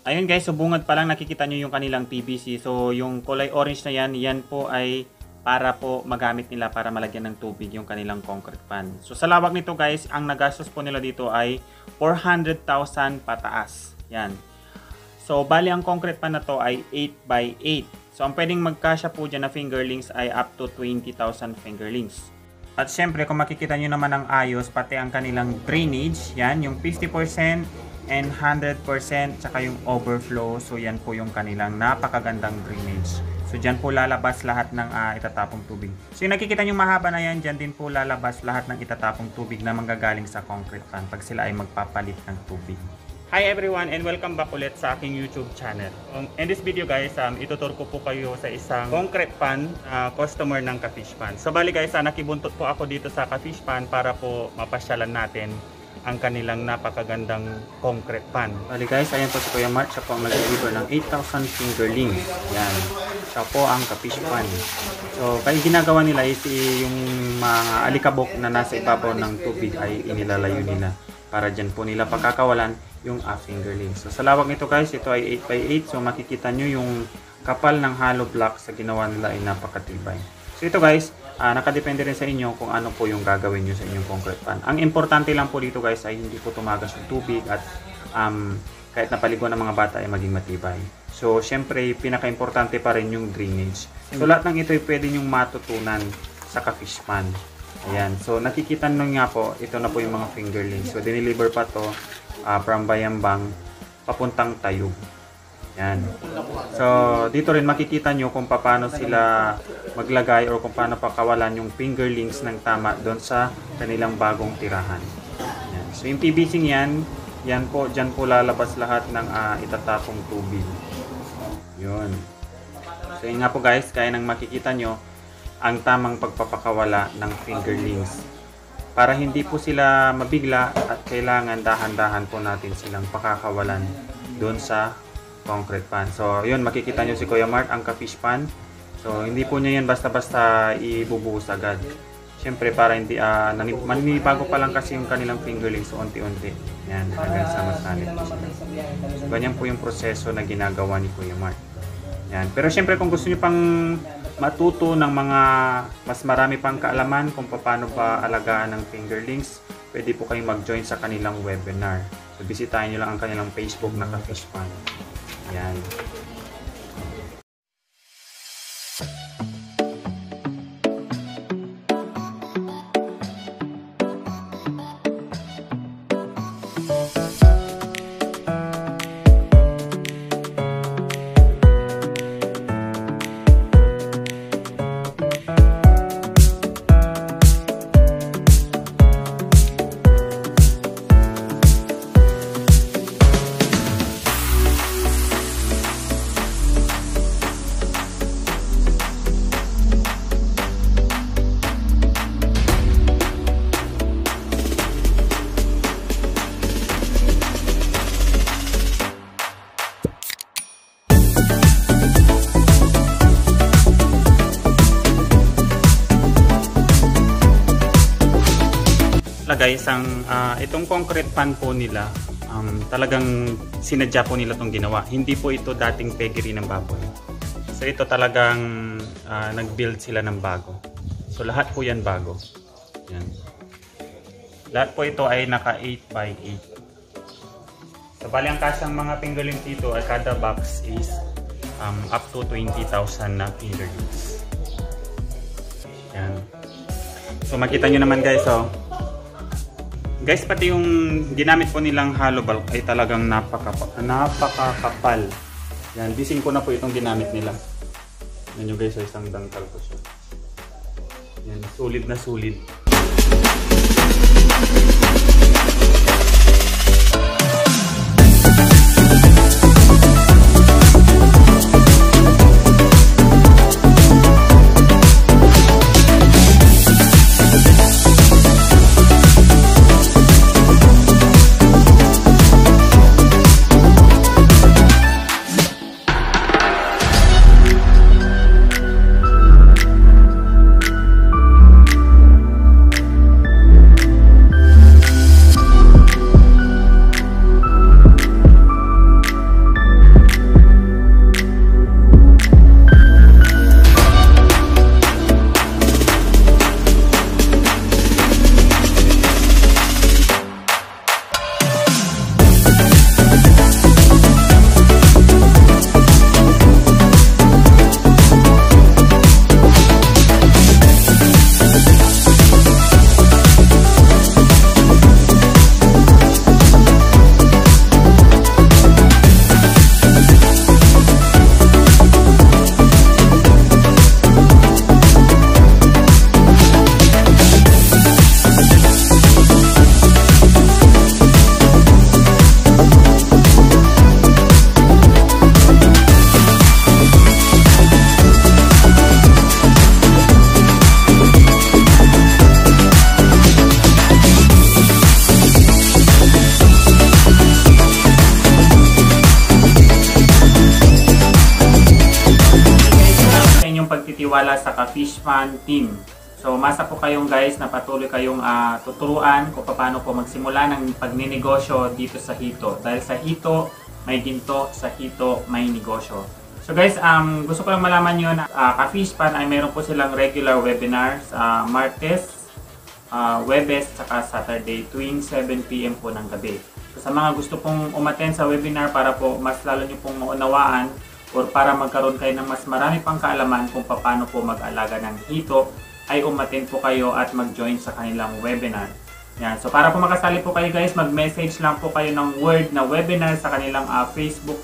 Ayun guys, so bungad pa lang nakikita nyo yung kanilang PVC. So yung kulay orange na yan po ay para po magamit nila para malagyan ng tubig yung kanilang concrete pan. So sa lawak nito guys, ang nagastos po nila dito ay 400,000 pataas. Yan. So bali ang concrete pan na to ay 8x8. So ang pwedeng magkasya po dyan na fingerlings ay up to 20,000 fingerlings. At syempre kung makikita nyo naman ang ayos, pati ang kanilang drainage, yan yung 50% and 100% tsaka yung overflow. So yan po yung kanilang napakagandang drainage. So dyan po lalabas lahat ng itatapong tubig. So yung nakikita nyo mahaba na yan, dyan din po lalabas lahat ng itatapong tubig na manggagaling sa concrete pan pag sila ay magpapalit ng tubig. Hi everyone and welcome back ulit sa aking YouTube channel. In this video guys, ituturo ko po kayo sa isang concrete pan customer ng Ka-Fish Pan. So bali guys, nakibuntot po ako dito sa Ka-Fish Pan para po mapasyalan natin ang kanilang napakagandang concrete pan. Bali guys, ayan po si Kuya Mark. Siya po ang mag-deliver ng 8,000 fingerlings. Yan. Siya po ang Ka-Fish Pan. So, kaya ginagawa nila is yung mga alikabok na nasa ibabaw ng tubig ay inilalayo nila para dyan po nila pagkakawalan yung fingerlings. So, sa lawak nito guys, ito ay 8x8. So, makikita nyo yung kapal ng hollow block sa ginawa nila ay napakatibay. So, ito guys, nakadepende rin sa inyo kung ano po yung gagawin nyo sa inyong concrete pan. Ang importante lang po dito guys ay hindi po tumagas yung tubig at kahit napaligo ng mga bata ay maging matibay. So syempre pinaka-importante pa rin yung drainage. So lahat ng ito ay pwede nyong matutunan sa Ka-Fish Pan. Ayan. So nakikita nyo nga po, ito na po yung mga fingerlings. So dineliver pa to from Bayambang papuntang Tayug. Yan. So, dito rin makikita nyo kung paano sila maglagay o kung paano pakawalan yung fingerlings ng tama doon sa kanilang bagong tirahan. Yan. So, yung PVC yan po, dyan po lalabas lahat ng itatapong tubig. Yun. So, yun nga po guys, kaya nang makikita nyo ang tamang pagpapakawala ng fingerlings. Para hindi po sila mabigla at kailangan dahan-dahan po natin silang pakakawalan doon sa concrete pan. So, yun, makikita nyo si Kuya Mark, ang Ka-Fish Pan. So, hindi po niya yan basta-basta ibubuhos agad. Siyempre, para hindi, maninibago pa lang kasi yung kanilang fingerlings, so unti-unti. Yan, hanggang sa masanit po sila. So, ganyan po yung proseso na ginagawa ni Kuya Mark. Yan. Pero siyempre, kung gusto nyo pang matuto ng mga mas marami pang kaalaman kung paano ba alagaan ng fingerlings, pwede po kayong mag-join sa kanilang webinar. So, bisitahin nyo lang ang kanilang Facebook na Ka-Fish Pan. Yan. Guys, itong concrete pan po nila, talagang sinadya po nila itong ginawa. Hindi po ito dating peggery ng baboy. So ito talagang nag-build sila ng bago. So lahat po yan bago. Yan. Lahat po ito ay naka 8x8. So bali ang kasyang mga fingerlings dito ay kada box is up to 20,000 na fingerlings. Yan. So makita nyo naman guys, oh. Guys, pati yung ginamit po nilang hollow block ay talagang napakakapal. Yan, bising ko na po itong ginamit nila. Yan nyo guys, isang dangkal ko siya. Yan, sulit na sulit. magtitiwala sa Ka-Fish Fun team. So masa po kayong guys na patuloy kayong tuturuan kung paano po magsimula ng pagninegosyo dito sa Hito. Dahil sa Hito may ginto, sa Hito may negosyo. So guys, gusto ko lang malaman nyo na Ka-Fish Fun ay meron po silang regular webinars Martes, Webes, saka Saturday tuwing 7 PM po ng gabi. So sa mga gusto pong umattend sa webinar para po mas lalo nyo pong maunawaan or para magkaroon kayo ng mas marami pang kaalaman kung paano po mag-alaga ng hito, ay umattend po kayo at mag-join sa kanilang webinar. Yan. So para po makasali po kayo guys, mag-message lang po kayo ng word na webinar sa kanilang Facebook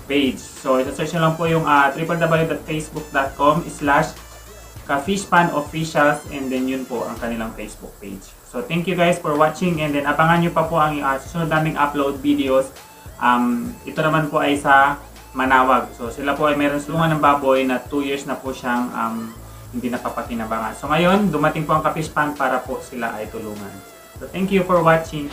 page. So ito-search nyo lang po yung www.facebook.com/kafishfunofficials and then yun po ang kanilang Facebook page. So thank you guys for watching and then abangan nyo pa po ang susunod naming upload videos. Ito naman po ay sa Manawag. So sila po ay meron sulungan ng baboy na 2 years na po siyang hindi napapakinabangan. So ngayon dumating po ang Ka-Fish Fun para po sila ay tulungan. So thank you for watching.